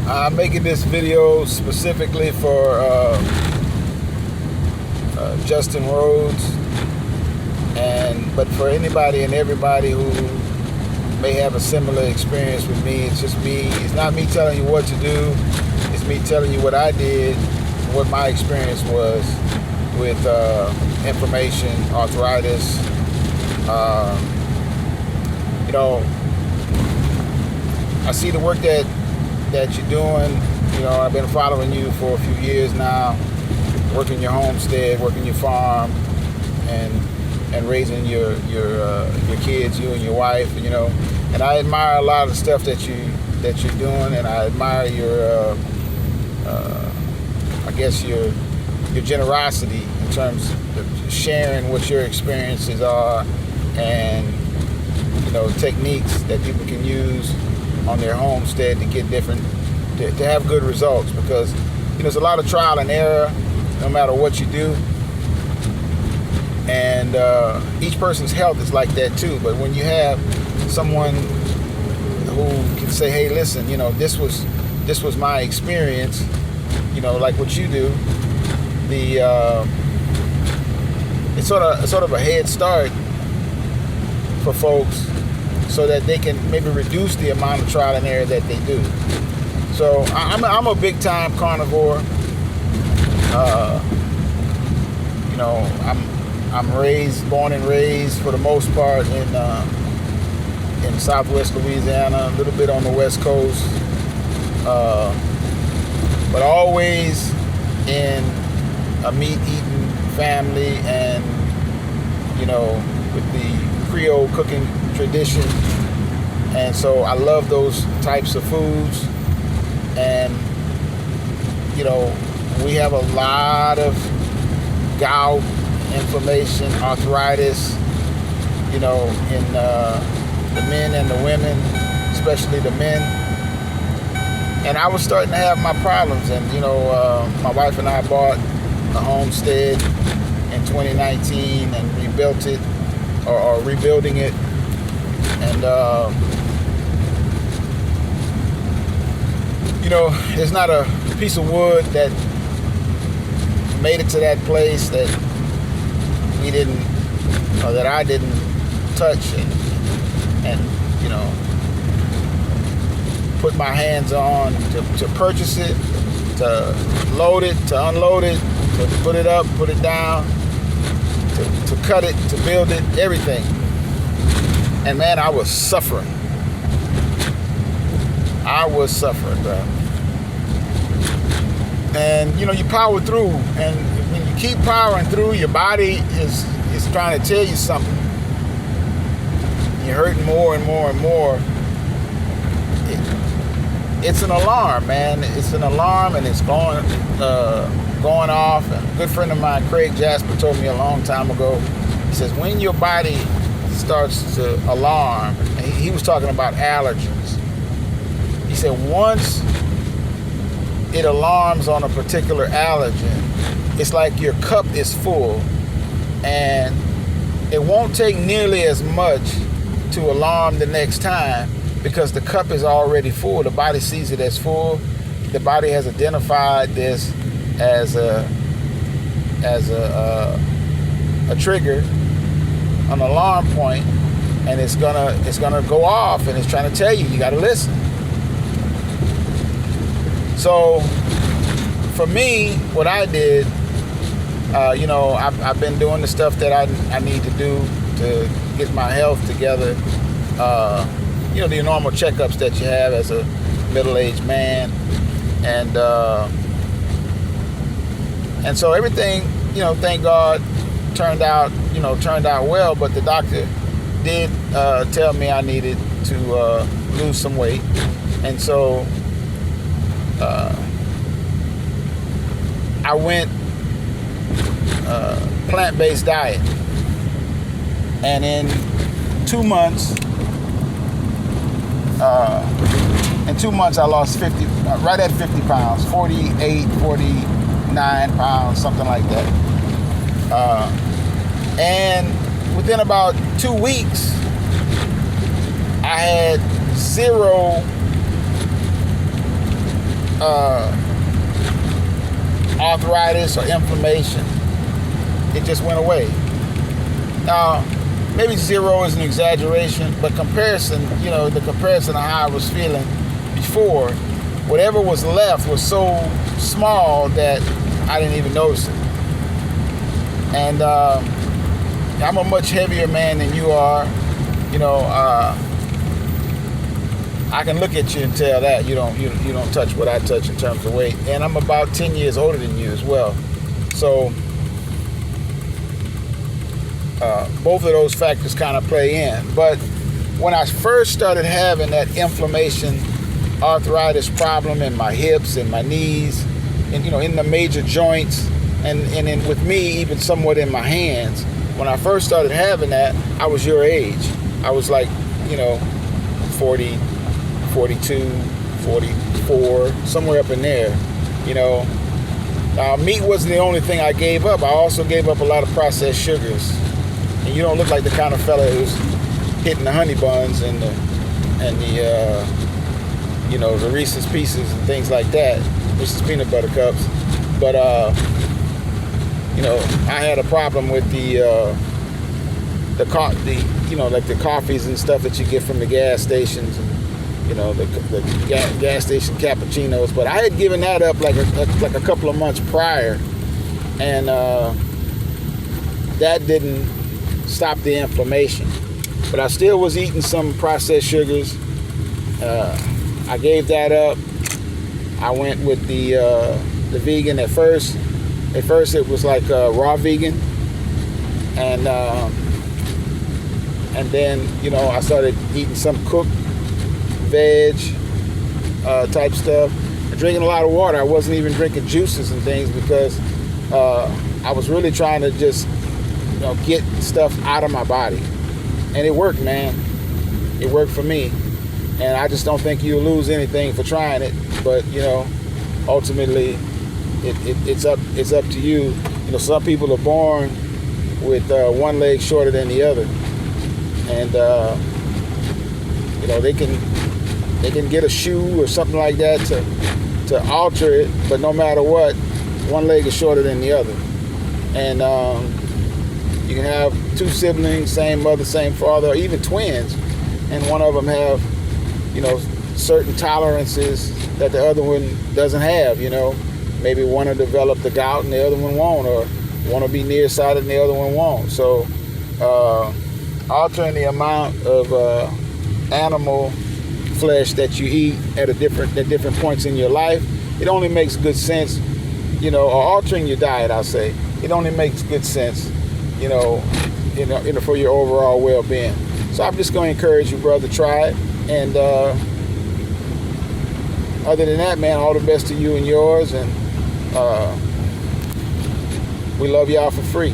I'm making this video specifically for Justin Rhodes, but for anybody and everybody who may have a similar experience with me. It's just me. It's not me telling you what to do. It's me telling you what I did, what my experience was with inflammation, arthritis. I see the work that you're doing. I've been following you for a few years now, working your homestead, working your farm, and raising your kids, you and your wife. And I admire a lot of the stuff that you're doing, and I admire your your generosity in terms of sharing what your experiences are, and techniques that people can use on their homestead to get to have good results, because there's a lot of trial and error no matter what you do, and each person's health is like that too. But when you have someone who can say, hey, listen, this was my experience, like what you do, it's sort of a head start for folks, so that they can maybe reduce the amount of trial and error that they do. So I'm a big time carnivore. I'm born and raised for the most part in Southwest Louisiana, a little bit on the West Coast, but always in a meat-eating family, and with the Creole cooking tradition, and so I love those types of foods. And we have a lot of gout, inflammation, arthritis, in the men and the women, especially the men. And I was starting to have my problems, and my wife and I bought a homestead in 2019 and rebuilt it, or rebuilding it. And there's not a piece of wood that made it to that place that we didn't, or that I didn't touch and put my hands on to purchase it, to load it, to unload it, to put it up, put it down, to cut it, to build it, everything. And man, I was suffering. Bro. And you power through, and when you keep powering through, your body is trying to tell you something. You're hurting more and more and more. It's an alarm, man. It's an alarm, and it's going off. And a good friend of mine, Craig Jasper, told me a long time ago. He says, when your body starts to alarm, and he was talking about allergens. He said once it alarms on a particular allergen, it's like your cup is full, and it won't take nearly as much to alarm the next time, because the cup is already full. The body sees it as full. The body has identified this as a trigger, an alarm point, and it's gonna go off, and it's trying to tell you got to listen. So for me, what I did, I've been doing the stuff that I need to do to get my health together. The normal checkups that you have as a middle-aged man, and so everything, thank God, turned out well. But the doctor did tell me I needed to lose some weight, and so I went plant-based diet, and in 2 months, I lost 50, right at 50 pounds, 48, 49 pounds, something like that. And within about 2 weeks, I had zero arthritis or inflammation. It just went away. Now, maybe 0 is an exaggeration, but comparison, the comparison of how I was feeling before, whatever was left was so small that I didn't even notice it. And I'm a much heavier man than you are. I can look at you and tell that you don't touch what I touch in terms of weight. And I'm about 10 years older than you as well. So both of those factors kind of play in. But when I first started having that inflammation, arthritis problem in my hips and my knees, and in the major joints, and then with me even somewhat in my hands, when I first started having that, I was your age. I was like 40, 42, 44, somewhere up in there. Meat wasn't the only thing I gave up. I also gave up a lot of processed sugars. And you don't look like the kind of fella who's hitting the honey buns and the Reese's Pieces and things like that, Reese's peanut butter cups. But I had a problem with the coffees and stuff that you get from the gas stations, and the gas station cappuccinos. But I had given that up like a couple of months prior, and that didn't stop the inflammation. But I still was eating some processed sugars. I gave that up. I went with the vegan at first. At first it was like raw vegan, and then I started eating some cooked veg type stuff. And drinking a lot of water. I wasn't even drinking juices and things because I was really trying to just get stuff out of my body. And it worked, man. It worked for me. And I just don't think you'll lose anything for trying it. But, ultimately, it's up to you. Some people are born with one leg shorter than the other. And, they can get a shoe or something like that to alter it. But no matter what, one leg is shorter than the other. And, you can have two siblings, same mother, same father, or even twins, and one of them have, certain tolerances that the other one doesn't have. Maybe one will develop the gout and the other one won't, or one will be nearsighted and the other one won't. So, altering the amount of animal flesh that you eat at different points in your life, it only makes good sense. Or altering your diet, I'll say, it only makes good sense. For your overall well-being. So I'm just going to encourage you, brother, try it. And other than that, man, all the best to you and yours. And we love y'all for free.